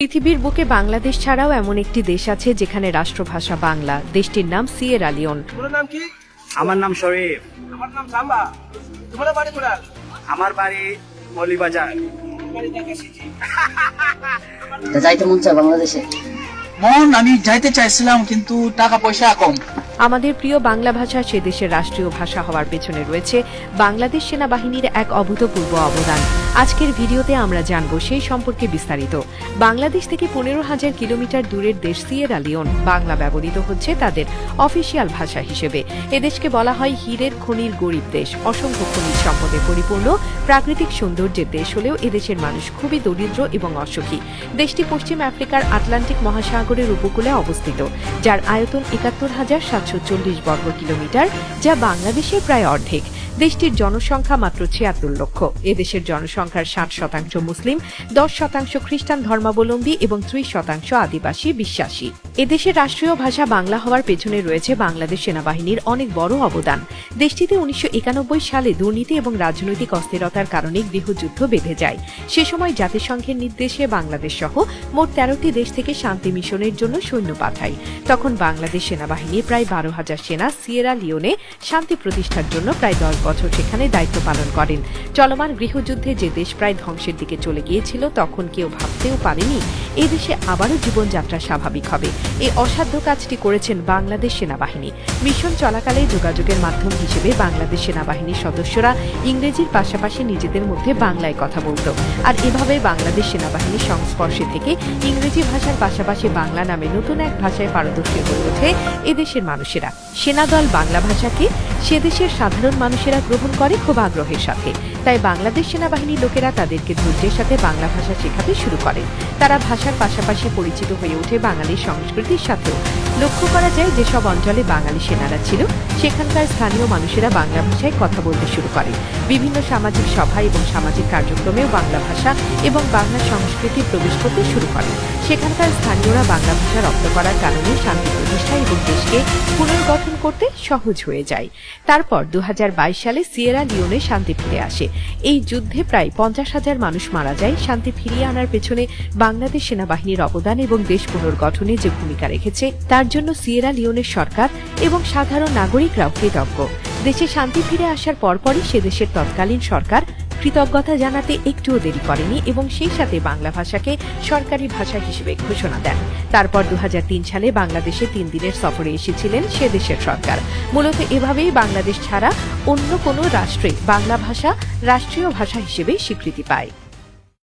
পৃথিবীর বুকে বাংলাদেশ ছাড়াও এমন একটি দেশ আছে যেখানে রাষ্ট্রভাষা বাংলা। দেশটির নাম সিয়েরা লিওন। তোমার নাম কি? আমার নাম শরীফ। আমার নাম সাম্বা। তোমার বাড়ি কোথায়? আমার বাড়ি মৌলিবাজার। বাড়ি ঢাকা সিটি। যাইতে মন চায় বাংলাদেশে। আমি যাইতে চাইছিলাম কিন্তু টাকা পয়সা কম। আমাদের প্রিয় বাংলা ভাষা সে দেশের রাষ্ট্রীয় ভাষা হওয়ার পেছনে রয়েছে বাংলাদেশ সেনাবাহিনীর এক অভূতপূর্ব অবদান। আজকের ভিডিওতে আমরা জানব সেই সম্পর্কে বিস্তারিত। বাংলাদেশ থেকে 15,000 কিলোমিটার দূরের দেশ সিয়েরা লিওন। বাংলা ব্যবহৃত হচ্ছে তাদের অফিসিয়াল ভাষা হিসেবে। এদেশকে বলা হয় হীরের খনির গরিব দেশ। অসংখ্য খনিজ সম্পদে পরিপূর্ণ প্রাকৃতিক সৌন্দর্যের দেশ হলেও এদেশের মানুষ খুবই দরিদ্র এবং অসুখী। দেশটি পশ্চিম আফ্রিকার আটলান্টিক মহাসাগরের উপকূলে অবস্থিত, যার আয়তন 71,740 বর্গ কিলোমিটার, যা বাংলাদেশের প্রায় অর্ধেক। দেশটির জনসংখ্যা মাত্র 76 লক্ষ। এদেশের জনসংখ্যার 60% মুসলিম, 10% খ্রিস্টান ধর্মাবলম্বী এবং 30% আদিবাসী বিশ্বাসী। এদেশের রাষ্ট্রীয় ভাষা বাংলা হওয়ার পেছনে রয়েছে বাংলাদেশ সেনাবাহিনীর অনেক বড় অবদান। দেশটিতে 1991 সালে দুর্নীতি এবং রাজনৈতিক অস্থিরতার কারণে গৃহযুদ্ধ বেঁধে যায়। সে সময় জাতিসংঘের নির্দেশে বাংলাদেশ সহ মোট 13টি দেশ থেকে শান্তি মিশনের জন্য সৈন্য পাঠায়। তখন বাংলাদেশ সেনাবাহিনী প্রায় 12,000 সেনা সিয়েরা লিওনে শান্তি প্রতিষ্ঠার জন্য প্রায় 10 বছর সেখানে দায়িত্ব পালন করেন। চলমান গৃহযুদ্ধে যে দেশ প্রায় ধ্বংসের দিকে চলে গিয়েছিল, তখন কেউ ভাবতেও পারেনি এই দেশে আবারও জীবনযাত্রা স্বাভাবিক হবে। এই অসাধ্য কাজটি করেছেন বাংলাদেশ সেনাবাহিনী। মিশন চলাকালে যোগাযোগের মাধ্যম হিসেবে বাংলাদেশ সেনাবাহিনীর সদস্যরা ইংরেজির পাশাপাশি নিজেদের মধ্যে বাংলায় কথা বলত। আর এভাবে বাংলাদেশ সেনাবাহিনীর সংস্পর্শে থেকে ইংরেজি ভাষার পাশাপাশি বাংলা নামে নতুন এক ভাষায় পারদর্শী হয়ে ওঠে এদেশের মানুষেরা। সেনাদল বাংলা ভাষাকে সে দেশের সাধারণ মানুষেরা গ্রহণ করে খুব আগ্রহের সাথে। তাই বাংলাদেশ সেনাবাহিনীর লোকেরা তাদেরকে ধৈর্যের সাথে বাংলা ভাষা শেখাতে শুরু করেন। তারা ভাষার পাশাপাশি পরিচিত হয়ে ওঠে বাঙালির সংস্কৃতির সাথেও। লক্ষ্য করা যায় যেসব অঞ্চলে বাঙালি সেনারা ছিল, সেখানকার স্থানীয় মানুষেরা বাংলা ভাষায় কথা বলতে শুরু করে। বিভিন্ন সামাজিক সভা এবং সামাজিক কার্যক্রমেও বাংলা ভাষা এবং বাংলা সংস্কৃতি প্রবেশ করতে শুরু করে। সেখানকার স্থানীয়রা বাংলা ভাষা রপ্ত করার কারণে শান্তি প্রতিষ্ঠা এবং দেশকে পুনর্গঠন করতে সহজ হয়ে যায়। তারপর 2022 সালে সিয়েরা লিওনে শান্তি ফিরে আসে। এই যুদ্ধে প্রায় 50,000 মানুষ মারা যায়। শান্তি ফিরিয়ে আনার পেছনে বাংলাদেশ সেনাবাহিনীর অবদান এবং দেশ পুনর্গঠনে যে ভূমিকা রেখেছে, তার জন্য সিয়েরা লিওনের সরকার এবং সাধারণ নাগরিকরাও কৃতজ্ঞ। দেশে শান্তি ফিরে আসার পরপরই সে দেশের তৎকালীন সরকার কৃতজ্ঞতা জানাতে একটুও দেরি করেনি এবং সেই সাথে বাংলা ভাষাকে সরকারি ভাষা হিসেবে ঘোষণা দেন। তারপর 2003 সালে বাংলাদেশে 3 দিনের সফরে এসেছিলেন সে দেশের সরকার। মূলত এভাবেই বাংলাদেশ ছাড়া অন্য কোনো রাষ্ট্রে বাংলা ভাষা রাষ্ট্রীয় ভাষা হিসেবে স্বীকৃতি পায়।